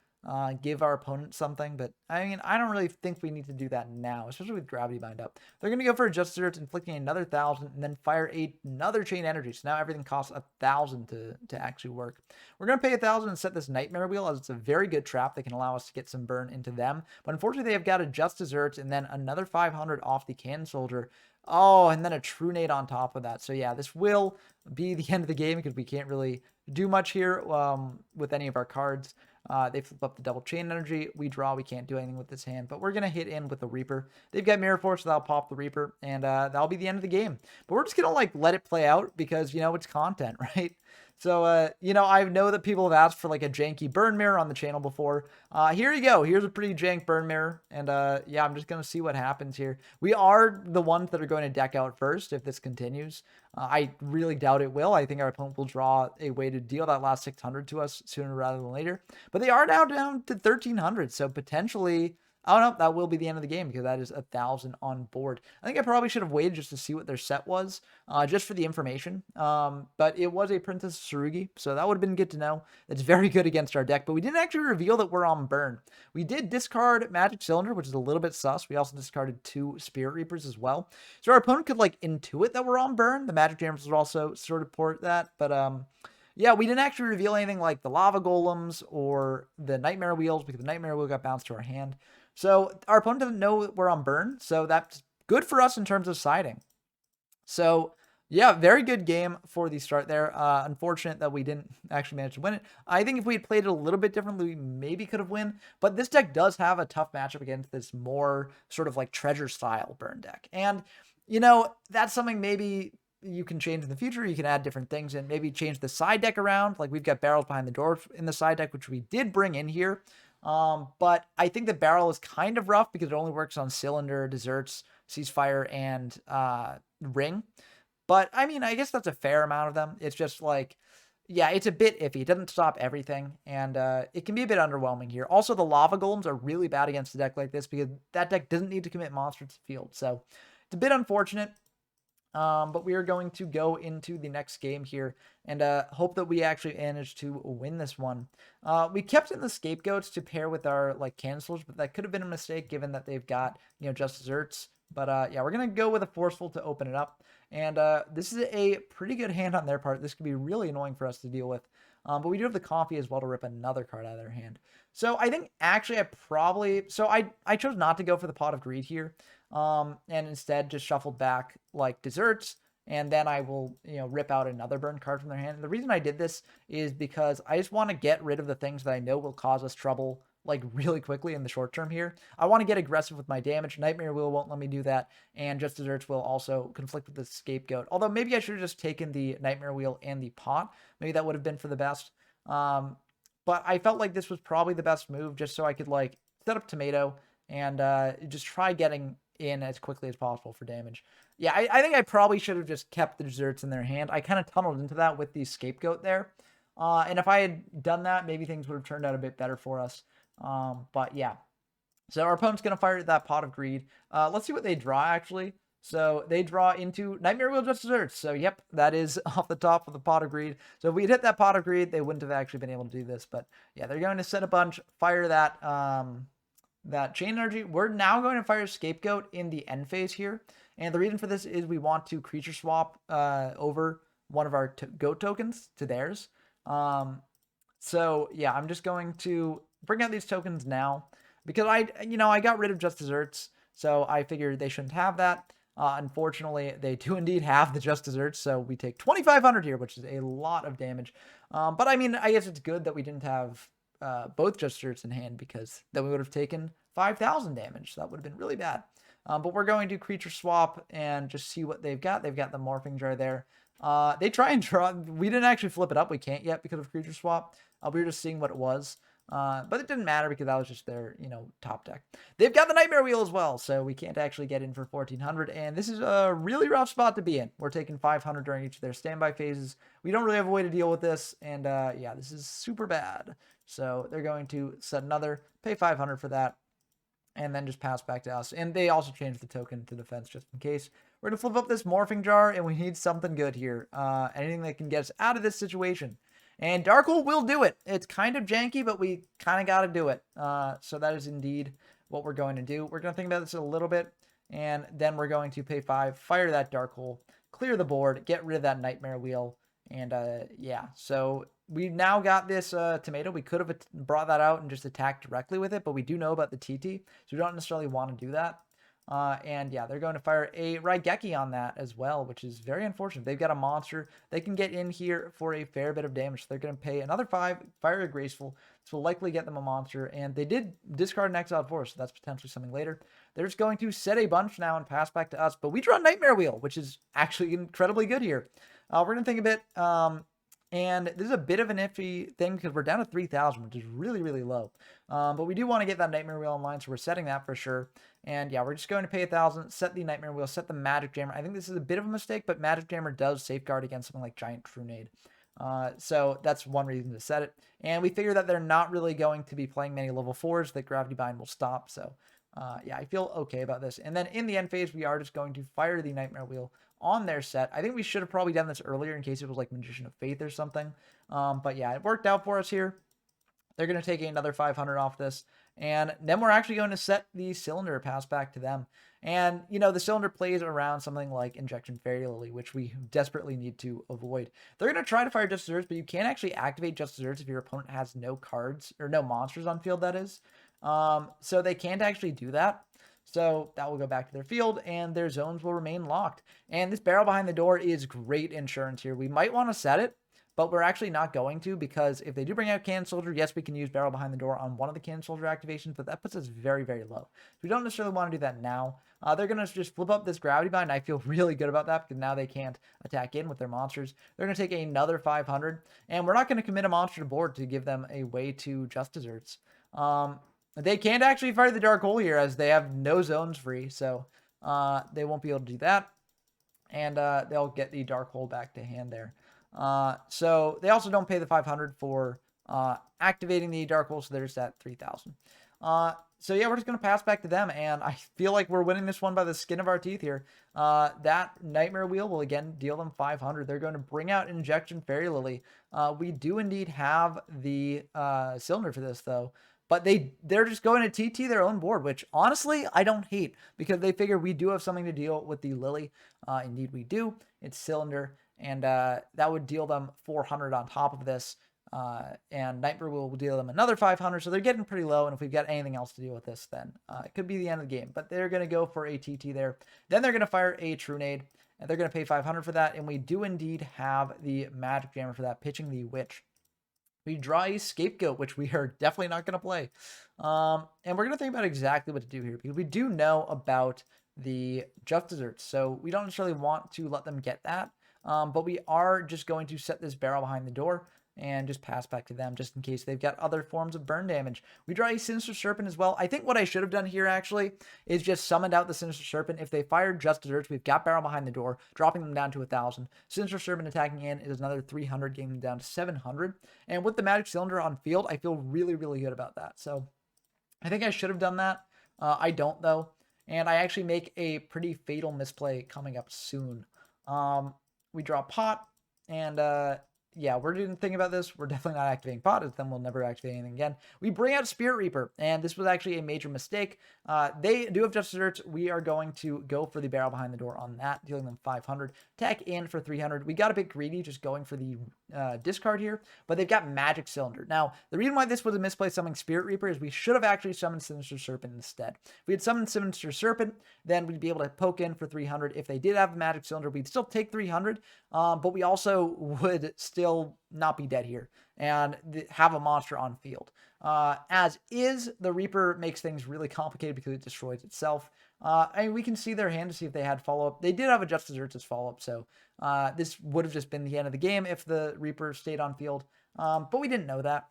give our opponent something, but I mean, I don't really think we need to do that now, especially with Gravity Bind up. They're going to go for a Just Desserts, inflicting another 1,000, and then fire another Chain Energy. So now everything costs 1,000 to actually work. We're going to pay 1,000 and set this Nightmare Wheel, as it's a very good trap that can allow us to get some burn into them. But unfortunately, they've got a Just Desserts and then another 500 off the Cannon Soldier. Oh, and then a True Nade on top of that. So yeah, this will be the end of the game because we can't really do much here with any of our cards. They flip up the double chain energy. We draw. We can't do anything with this hand, but we're going to hit in with the Reaper. They've got Mirror Force, so that'll pop the Reaper, and that'll be the end of the game. But we're just going to like let it play out because, you know, it's content, right? So, you know, I know that people have asked for like a janky burn mirror on the channel before. Here you go. Here's a pretty jank burn mirror. And yeah, I'm just going to see what happens here. We are the ones that are going to deck out first if this continues. I really doubt it will. I think our opponent will draw a way to deal that last 600 to us sooner rather than later. But they are now down to 1,300. So potentially... Oh, no, that will be the end of the game because that is 1,000 on board. I think I probably should have waited just to see what their set was, just for the information. But it was a Princess Tsurugi, so that would have been good to know. It's very good against our deck, but we didn't actually reveal that we're on burn. We did discard Magic Cylinder, which is a little bit sus. We also discarded 2 Spirit Reapers as well. So our opponent could, like, intuit that we're on burn. The Magic Jammers would also sort of port that, but... yeah, we didn't actually reveal anything like the Lava Golems or the Nightmare Wheels because the Nightmare Wheel got bounced to our hand. So our opponent doesn't know we're on burn, so that's good for us in terms of siding. So yeah, very good game for the start there. Unfortunate that we didn't actually manage to win it. I think if we had played it a little bit differently, we maybe could have won. But this deck does have a tough matchup against this more sort of like treasure style burn deck. And, you know, that's something maybe you can change in the future. You can add different things and maybe change the side deck around. Like we've got Barrels Behind the Door in the side deck, which we did bring in here. But I think the barrel is kind of rough because it only works on Cylinder, Desserts, Ceasefire, and Ring. But I mean, I guess that's a fair amount of them. It's just like, yeah, it's a bit iffy. It doesn't stop everything, and it can be a bit underwhelming here. Also, the Lava Golems are really bad against a deck like this because that deck doesn't need to commit monsters to the field. So it's a bit unfortunate. But we are going to go into the next game here and hope that we actually manage to win this one. We kept in the Scapegoats to pair with our like cancels, but that could have been a mistake given that they've got, you know, Just Desserts. But yeah, we're going to go with a Forceful to open it up. And this is a pretty good hand on their part. This could be really annoying for us to deal with. But we do have the Coffee as well to rip another card out of their hand. So I think actually I chose not to go for the Pot of Greed here. And instead just shuffled back like Desserts, and then I will, you know, rip out another burn card from their hand. And the reason I did this is because I just want to get rid of the things that I know will cause us trouble like really quickly in the short term here. I want to get aggressive with my damage. Nightmare Wheel won't let me do that, and Just Desserts will also conflict with the Scapegoat. Although maybe I should have just taken the Nightmare Wheel and the Pot. Maybe that would have been for the best. But I felt like this was probably the best move just so I could like set up Tomato and just try getting in as quickly as possible for damage. Yeah, I think I probably should have just kept the Desserts in their hand. I kind of tunneled into that with the Scapegoat there. And if I had done that, maybe things would have turned out a bit better for us. But yeah. So our opponent's going to fire that Pot of Greed. Let's see what they draw, actually. So they draw into Nightmare Wheel Just Desserts. So yep, that is off the top of the Pot of Greed. So if we had hit that Pot of Greed, they wouldn't have actually been able to do this. But yeah, they're going to set a bunch, fire that... that chain energy. We're now going to fire Scapegoat in the end phase here. And the reason for this is we want to creature swap over one of our goat tokens to theirs. So yeah, I'm just going to bring out these tokens now because I got rid of Just Desserts. So I figured they shouldn't have that. Unfortunately, they do indeed have the Just Desserts. So we take 2,500 here, which is a lot of damage. But I mean, I guess it's good that we didn't have both Just Desserts in hand because then we would have taken 5,000 damage. So that would have been really bad. But we're going to creature swap and just see what they've got. They've got the Morphing Jar there. They try and draw. We didn't actually flip it up. We can't yet because of creature swap. We were just seeing what it was. But it didn't matter because that was just their, top deck. They've got the Nightmare Wheel as well, so we can't actually get in for 1400, and this is a really rough spot to be in. We're taking 500 during each of their standby phases. We don't really have a way to deal with this, and yeah, this is super bad. So they're going to set another, pay 500 for that, and then just pass back to us. And they also changed the token to defense just in case. We're going to flip up this Morphing Jar, and we need something good here. Anything that can get us out of this situation. And Dark Hole will do it. It's kind of janky, but we kind of got to do it. So that is indeed what we're going to do. We're going to think about this a little bit, and then we're going to pay 5, fire that Dark Hole, clear the board, get rid of that Nightmare Wheel, and yeah. So we now got this tomato. We could have brought that out and just attacked directly with it, but we do know about the TT, so we don't necessarily want to do that. And yeah, they're going to fire a Raigeki on that as well, which is very unfortunate. They've got a monster. They can get in here for a fair bit of damage. So they're going to pay another 5, fire a Graceful. This will likely get them a monster. And they did discard an Exiled Force, so that's potentially something later. They're just going to set a bunch now and pass back to us. But we draw Nightmare Wheel, which is actually incredibly good here. We're going to think a bit. And this is a bit of an iffy thing because we're down to 3,000, which is really, really low. But we do want to get that Nightmare Wheel online, so we're setting that for sure. And yeah, we're just going to pay 1,000, set the Nightmare Wheel, set the Magic Jammer. I think this is a bit of a mistake, but Magic Jammer does safeguard against something like Giant Trunade. So that's one reason to set it. And we figure that they're not really going to be playing many level 4s that Gravity Bind will stop. So yeah, I feel okay about this. And then in the end phase, we are just going to fire the Nightmare Wheel on their set. I think we should have probably done this earlier in case it was like Magician of Faith or something. But yeah, it worked out for us here. They're going to take another 500 off this. And then we're actually going to set the Cylinder pass back to them. And, the Cylinder plays around something like Injection Fairy Lily, which we desperately need to avoid. They're going to try to fire Just Desserts, but you can't actually activate Just Desserts if your opponent has no cards, or no monsters on field, that is. So they can't actually do that. So that will go back to their field, and their zones will remain locked. And this Barrel Behind the Door is great insurance here. We might want to set it, but we're actually not going to, because if they do bring out Cannon Soldier, yes, we can use Barrel Behind the Door on one of the Cannon Soldier activations, but that puts us very, very low. So we don't necessarily want to do that now. They're going to just flip up this Gravity Bind. I feel really good about that because now they can't attack in with their monsters. They're going to take another 500, and we're not going to commit a monster to board to give them a way to Just Desserts. They can't actually fire the Dark Hole here as they have no zones free, so they won't be able to do that. And they'll get the Dark Hole back to hand there. So they also don't pay the 500 for activating the Dark Hole, so they're just at 3,000. So yeah, we're just going to pass back to them, and I feel like we're winning this one by the skin of our teeth here. That Nightmare Wheel will again deal them 500. They're going to bring out Injection Fairy Lily. We do indeed have the Cylinder for this, though. But they're just going to TT their own board, which honestly I don't hate because they figure we do have something to deal with the Lily. Indeed we do. It's Cylinder, and that would deal them 400 on top of this. And Nightmare will deal them another 500, so they're getting pretty low. And if we've got anything else to deal with this, then it could be the end of the game. But they're going to go for a TT there. Then they're going to fire a Trunade, and they're going to pay 500 for that. And we do indeed have the Magic Jammer for that, pitching the Witch. We draw a Scapegoat, which we are definitely not going to play. And we're going to think about exactly what to do here, because we do know about the Just Desserts, so we don't necessarily want to let them get that. But we are just going to set this Barrel Behind the Door and just pass back to them just in case they've got other forms of burn damage. We draw a Sinister Serpent as well. I think what I should have done here actually is just summoned out the Sinister Serpent. If they fired Just Desserts, we've got Barrel Behind the Door, dropping them down to 1,000. Sinister Serpent attacking in is another 300, getting them down to 700. And with the Magic Cylinder on field, I feel really, really good about that. So I think I should have done that. I don't though. And I actually make a pretty fatal misplay coming up soon. We draw Pot, and yeah, we're doing think about this. We're definitely not activating Pot, as then we'll never activate anything again. We bring out Spirit Reaper, and this was actually a major mistake. They do have Just Desserts. We are going to go for the Barrel Behind the Door on that, dealing them 500. Attack in for 300. We got a bit greedy just going for the discard here, but they've got Magic Cylinder. Now, the reason why this was a misplay summoning Spirit Reaper is we should have actually summoned Sinister Serpent instead. If we had summoned Sinister Serpent, then we'd be able to poke in for 300. If they did have the Magic Cylinder, we'd still take 300, but we also would still not be dead here and have a monster on field. As is, the Reaper makes things really complicated because it destroys itself. I mean, we can see their hand to see if they had follow-up. They did have a Just Desserts as follow-up, so this would have just been the end of the game if the Reaper stayed on field, but we didn't know that.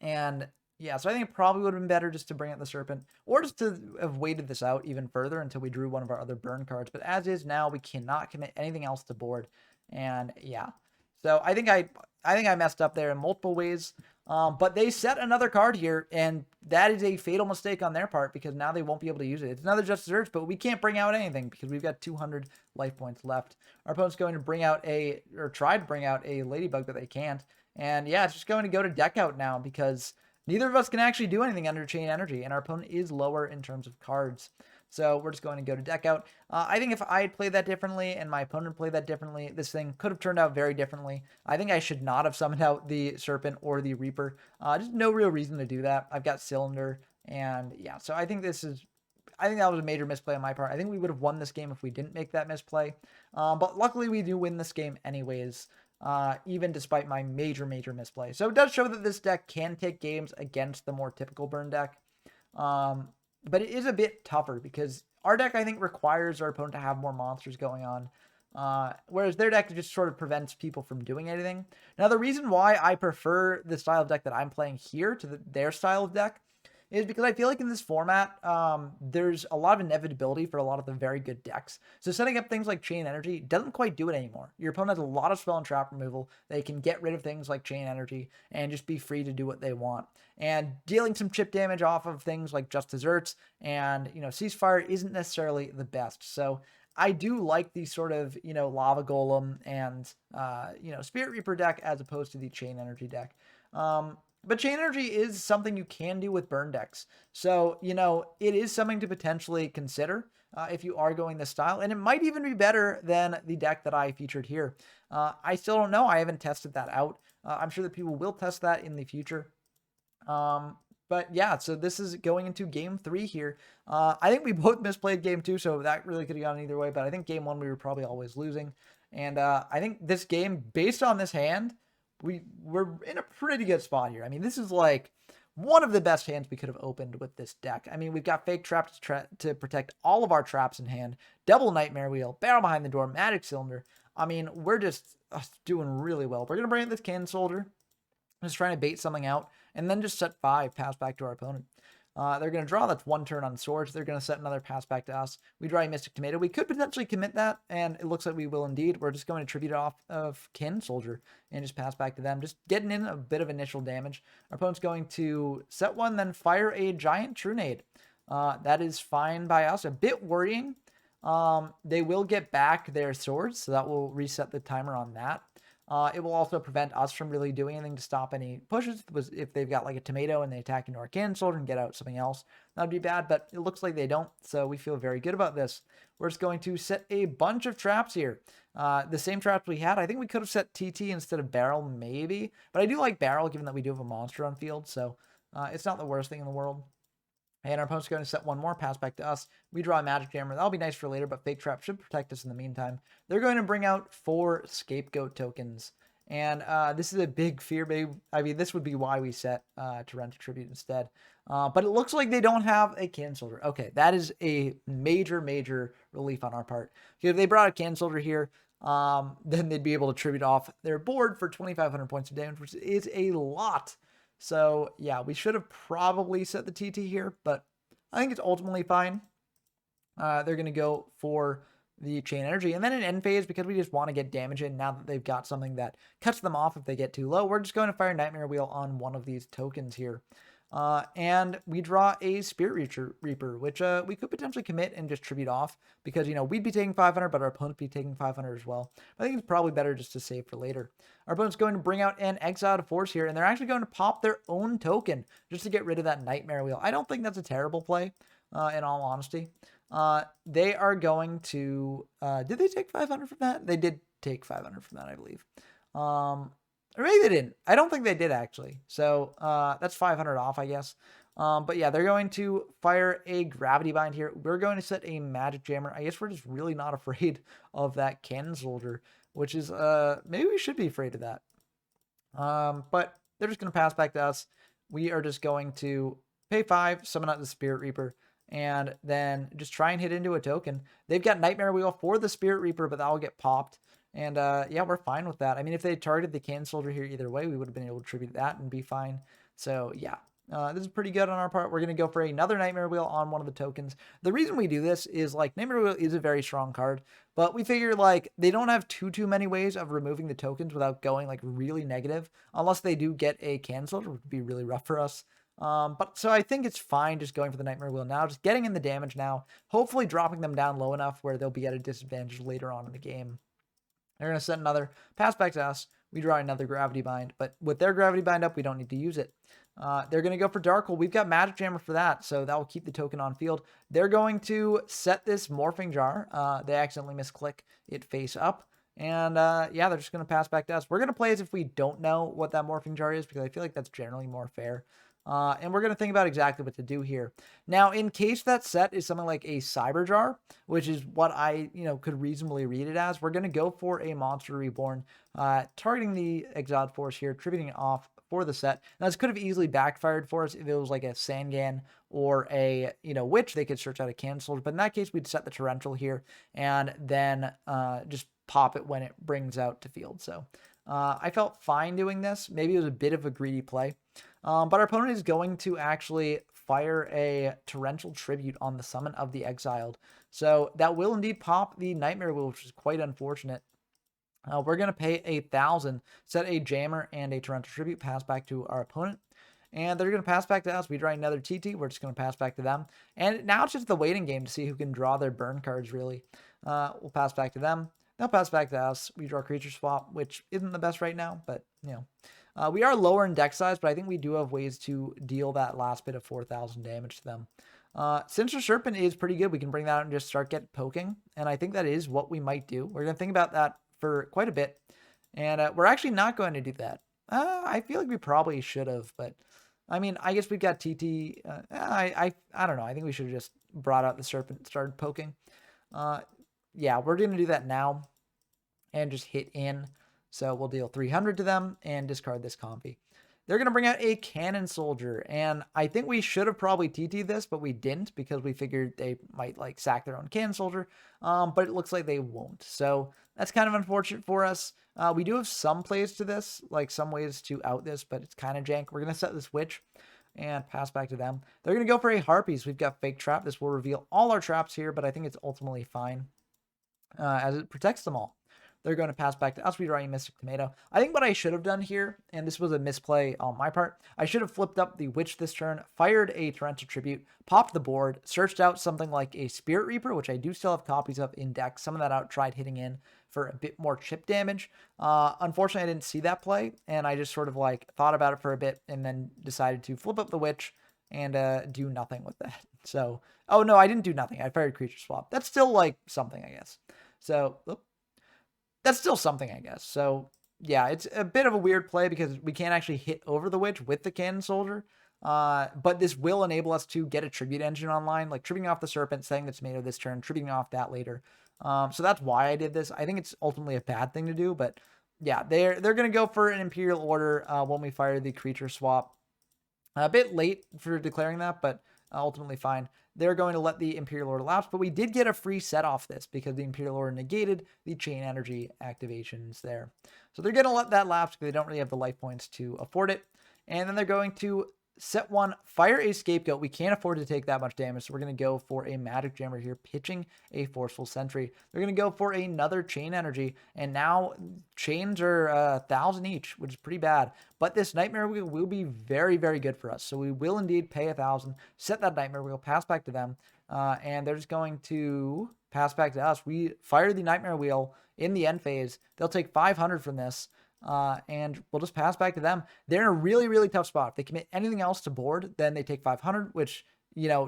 And Yeah, so I think it probably would have been better just to bring out the Serpent, or just to have waited this out even further until we drew one of our other burn cards. But as is now, we cannot commit anything else to board, and yeah. So I think I messed up there in multiple ways. But they set another card here, and that is a fatal mistake on their part because now they won't be able to use it. It's another Justice Urge, but we can't bring out anything because we've got 200 life points left. Our opponent's going to bring out try to bring out a Ladybug, but they can't. And yeah, it's just going to go to deck out now because neither of us can actually do anything under Chain Energy, and our opponent is lower in terms of cards. So we're just going to go to deck out. I think if I had played that differently and my opponent played that differently, this thing could have turned out very differently. I think I should not have summoned out the Serpent or the Reaper. Just no real reason to do that. I've got Cylinder, and yeah, so I think that was a major misplay on my part. I think we would have won this game if we didn't make that misplay. But luckily, we do win this game anyways. Even despite my major misplay. So it does show that this deck can take games against the more typical burn deck. But it is a bit tougher because our deck, I think, requires our opponent to have more monsters going on. Whereas their deck just sort of prevents people from doing anything. Now, the reason why I prefer the style of deck that I'm playing here to their style of deck is because I feel like in this format, there's a lot of inevitability for a lot of the very good decks. So setting up things like Chain Energy doesn't quite do it anymore. Your opponent has a lot of spell and trap removal. They can get rid of things like Chain Energy and just be free to do what they want. And dealing some chip damage off of things like Just Desserts and, Ceasefire isn't necessarily the best. So I do like the sort of, Lava Golem and, Spirit Reaper deck as opposed to the Chain Energy deck. But Chain Energy is something you can do with burn decks. So, it is something to potentially consider if you are going this style. And it might even be better than the deck that I featured here. I still don't know. I haven't tested that out. I'm sure that people will test that in the future. But yeah, so this is going into game 3 here. I think we both misplayed game 2, so that really could have gone either way. But I think game 1 we were probably always losing. And I think this game, based on this hand, we're in a pretty good spot here. I mean, this is like one of the best hands we could have opened with this deck. I mean, we've got Fake Trap to protect all of our traps in hand, double Nightmare Wheel, Barrel Behind the Door, Magic Cylinder. I mean, we're just doing really well. We're going to bring in this Cannon Soldier, just trying to bait something out, and then just set 5, pass back to our opponent. They're going to draw. That's 1 turn on Swords. They're going to set another pass back to us. We draw a Mystic Tomato. We could potentially commit that, and it looks like we will indeed. We're just going to tribute off of Cannon Soldier and just pass back to them, just getting in a bit of initial damage. Our opponent's going to set 1, then fire a Giant Trunade. That is fine by us. A bit worrying. They will get back their Swords, so that will reset the timer on that. It will also prevent us from really doing anything to stop any pushes. If they've got like a tomato and they attack into our Cannon Soldier and get out something else, that would be bad, but it looks like they don't, so we feel very good about this. We're just going to set a bunch of traps here. The same traps we had. I think we could have set TT instead of Barrel, maybe, but I do like Barrel given that we do have a monster on field, so it's not the worst thing in the world. And our opponent's going to set 1 more, pass back to us. We draw a Magic Jammer. That'll be nice for later, but Fake Trap should protect us in the meantime. They're going to bring out 4 Scapegoat tokens. And this is a big fear, babe. I mean, this would be why we set to rent a Tribute instead. But it looks like they don't have a Cannon Soldier. Okay, that is a major relief on our part. If they brought a Cannon Soldier here, then they'd be able to tribute off their board for 2,500 points of damage, which is a lot. So, yeah, we should have probably set the TT here, but I think it's ultimately fine. They're going to go for the Chain Energy. And then in end phase, because we just want to get damage in now that they've got something that cuts them off if they get too low, we're just going to fire Nightmare Wheel on one of these tokens here. And we draw a Spirit Reaper, which we could potentially commit and just tribute off because, we'd be taking 500, but our opponent would be taking 500 as well. I think it's probably better just to save for later. Our opponent's going to bring out an Exile to Force here, and they're actually going to pop their own token just to get rid of that Nightmare Wheel. I don't think that's a terrible play, in all honesty. They are going to, did they take 500 from that? They did take 500 from that, I believe. Or maybe they didn't. I don't think they did, actually. So that's 500 off, I guess. But yeah, they're going to fire a Gravity Bind here. We're going to set a Magic Jammer. I guess we're just really not afraid of that Cannon Soldier, which is, maybe we should be afraid of that. But they're just going to pass back to us. We are just going to pay 5, summon out the Spirit Reaper, and then just try and hit into a token. They've got Nightmare Wheel for the Spirit Reaper, but that will get popped. And yeah, we're fine with that. I mean, if they targeted the Cannon Soldier here either way, we would have been able to tribute that and be fine. So yeah, This is pretty good on our part. We're going to go for another Nightmare Wheel on one of the tokens. The reason we do this is like Nightmare Wheel is a very strong card, but we figure like they don't have too many ways of removing the tokens without going like really negative, unless they do get a canceled, which would be really rough for us. But so I think it's fine just going for the Nightmare Wheel now, just getting in the damage now, hopefully dropping them down low enough where they'll be at a disadvantage later on in the game. They're going to set another, pass back to us. We draw another Gravity Bind, but with their Gravity Bind up, we don't need to use it. They're going to go for Dark Hole. We've got Magic Jammer for that, so that will keep the token on field. They're going to set this Morphing Jar. They accidentally misclick it face up. And yeah, they're just going to pass back to us. We're going to play as if we don't know what that Morphing Jar is, because I feel like that's generally more fair. And we're going to think about exactly what to do here. Now, in case that set is something like a Cyber Jar, which is what I, could reasonably read it as, we're going to go for a Monster Reborn, targeting the Exiled Force here, tributing it off for the set. Now, this could have easily backfired for us if it was like a Sangan or a, Witch. They could search out a Cancel, but in that case, we'd set the Torrential here and then just pop it when it brings out to field. So I felt fine doing this. Maybe it was a bit of a greedy play. But our opponent is going to actually fire a Torrential Tribute on the Summon of the Exiled. So that will indeed pop the Nightmare Wheel, which is quite unfortunate. We're going to pay 1,000, set a Jammer and a Torrential Tribute, pass back to our opponent. And they're going to pass back to us. We draw another TT. We're just going to pass back to them. And now it's just the waiting game to see who can draw their burn cards, really. We'll pass back to them. They'll pass back to us. We draw Creature Swap, which isn't the best right now, but, we are lower in deck size, but I think we do have ways to deal that last bit of 4,000 damage to them. Sinister Serpent is pretty good. We can bring that out and just start get poking, and I think that is what we might do. We're going to think about that for quite a bit, and we're actually not going to do that. I feel like we probably should have, but I mean, I guess we've got TT. I don't know. I think we should have just brought out the Serpent and started poking. Yeah, we're going to do that now and just hit in. So we'll deal 300 to them and discard this Comfy. They're going to bring out a Cannon Soldier, and I think we should have probably TT'd this, but we didn't because we figured they might like sack their own Cannon Soldier, but it looks like they won't. So that's kind of unfortunate for us. We do have some plays to this, like some ways to out this, but it's kind of jank. We're going to set this Witch and pass back to them. They're going to go for a Harpies. We've got Fake Trap. This will reveal all our traps here, but I think it's ultimately fine as it protects them all. They're going to pass back to us. We draw a Mystic Tomato. I think what I should have done here, and this was a misplay on my part, I should have flipped up the Witch this turn, fired a Torrential Tribute, popped the board, searched out something like a Spirit Reaper, which I do still have copies of in deck. Some of that out, tried hitting in for a bit more chip damage. Unfortunately, I didn't see that play, and I just sort of like thought about it for a bit and then decided to flip up the Witch and do nothing with that. So, oh no, I didn't do nothing. I fired Creature Swap. That's still like something, I guess. So, that's still something, I guess. So, yeah, it's a bit of a weird play because we can't actually hit over the Witch with the Cannon Soldier. But this will enable us to get a Tribute Engine online, like tributing off the Serpent, setting the Tomato this turn, tributing off that later. So that's why I did this. I think it's ultimately a bad thing to do, but yeah, they're going to go for an Imperial Order when we fire the Creature Swap. A bit late for declaring that, but ultimately fine. They're going to let the Imperial Order lapse, but we did get a free set off this because the Imperial Order negated the Chain Energy activations there. So they're going to let that lapse because they don't really have the life points to afford it. And then they're going to set one, fire a Scapegoat. We can't afford to take that much damage, so we're going to go for a Magic Jammer here, pitching a Forceful Sentry. They're going to go for another Chain Energy, and now chains are 1,000 each, which is pretty bad. But this Nightmare Wheel will be very, very good for us. So we will indeed pay 1,000, set that Nightmare Wheel, pass back to them, and they're just going to pass back to us. We fire the Nightmare Wheel in the end phase. They'll take 500 from this. And we'll just pass back to them. They're in a really, really tough spot. If they commit anything else to board, then they take 500, which,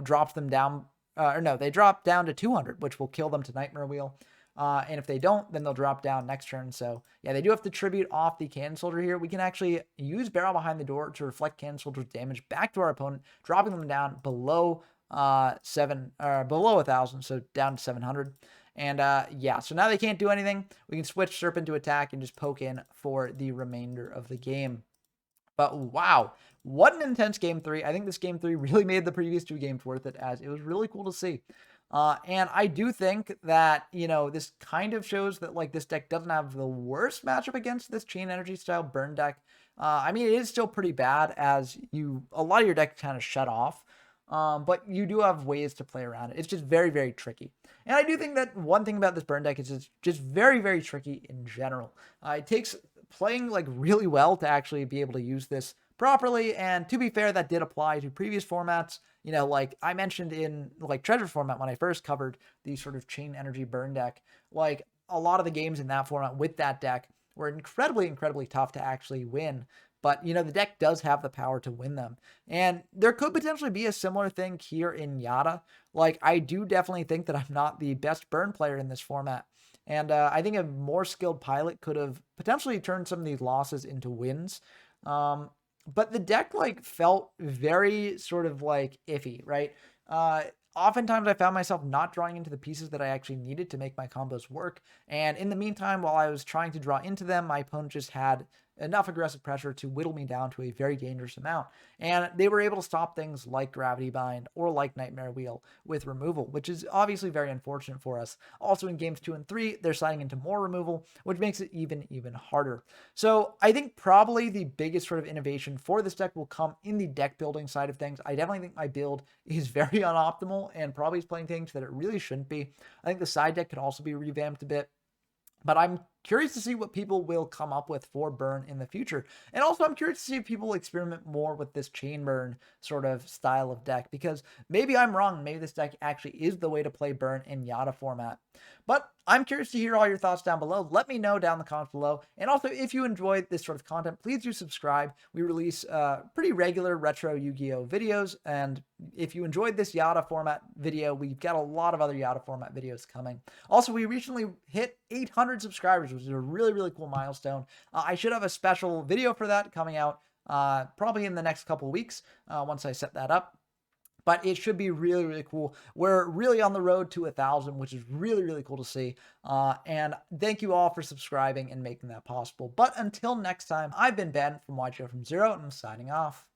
drops them down. Or no, they drop down to 200, which will kill them to Nightmare Wheel. And if they don't, then they'll drop down next turn. So, yeah, they do have to tribute off the Cannon Soldier here. We can actually use Barrel Behind the Door to reflect Cannon Soldier's damage back to our opponent, dropping them down below below 1,000, so down to 700. And yeah, so now they can't do anything. We can switch Serpent to attack and just poke in for the remainder of the game. But wow, what an intense game 3. I think this game 3 really made the previous 2 games worth it, as it was really cool to see. And I do think that, this kind of shows that like this deck doesn't have the worst matchup against this Chain Energy style burn deck. I mean, it is still pretty bad as a lot of your deck kind of shut off. But you do have ways to play around it. It's just very, very tricky. And I do think that one thing about this burn deck is it's just very, very tricky in general. It takes playing like really well to actually be able to use this properly. And to be fair, that did apply to previous formats. Like I mentioned in like Treasure format when I first covered the sort of chain energy burn deck, like a lot of the games in that format with that deck were incredibly, incredibly tough to actually win. But, the deck does have the power to win them. And there could potentially be a similar thing here in Yata. Like, I do definitely think that I'm not the best burn player in this format. And I think a more skilled pilot could have potentially turned some of these losses into wins. But the deck, like, felt very sort of, like, iffy, right? Oftentimes I found myself not drawing into the pieces that I actually needed to make my combos work. And in the meantime, while I was trying to draw into them, my opponent just had enough aggressive pressure to whittle me down to a very dangerous amount. And they were able to stop things like Gravity Bind or like Nightmare Wheel with removal, which is obviously very unfortunate for us. Also in games 2 and 3, they're sliding into more removal, which makes it even harder. So I think probably the biggest sort of innovation for this deck will come in the deck building side of things. I definitely think my build is very unoptimal and probably is playing things that it really shouldn't be. I think the side deck could also be revamped a bit. But I'm curious to see what people will come up with for burn in the future. And also I'm curious to see if people experiment more with this chain burn sort of style of deck, because maybe I'm wrong. Maybe this deck actually is the way to play burn in Yata format. But I'm curious to hear all your thoughts down below. Let me know down in the comments below. And also, if you enjoyed this sort of content, please do subscribe. We release pretty regular retro Yu-Gi-Oh videos. And if you enjoyed this Yata format video, we've got a lot of other Yata format videos coming. Also, we recently hit 800 subscribers, which is a really, really cool milestone. I should have a special video for that coming out probably in the next couple weeks once I set that up. But it should be really, really cool. We're really on the road to 1,000, which is really, really cool to see. And thank you all for subscribing and making that possible. But until next time, I've been Ben from YGO from Zero, and I'm signing off.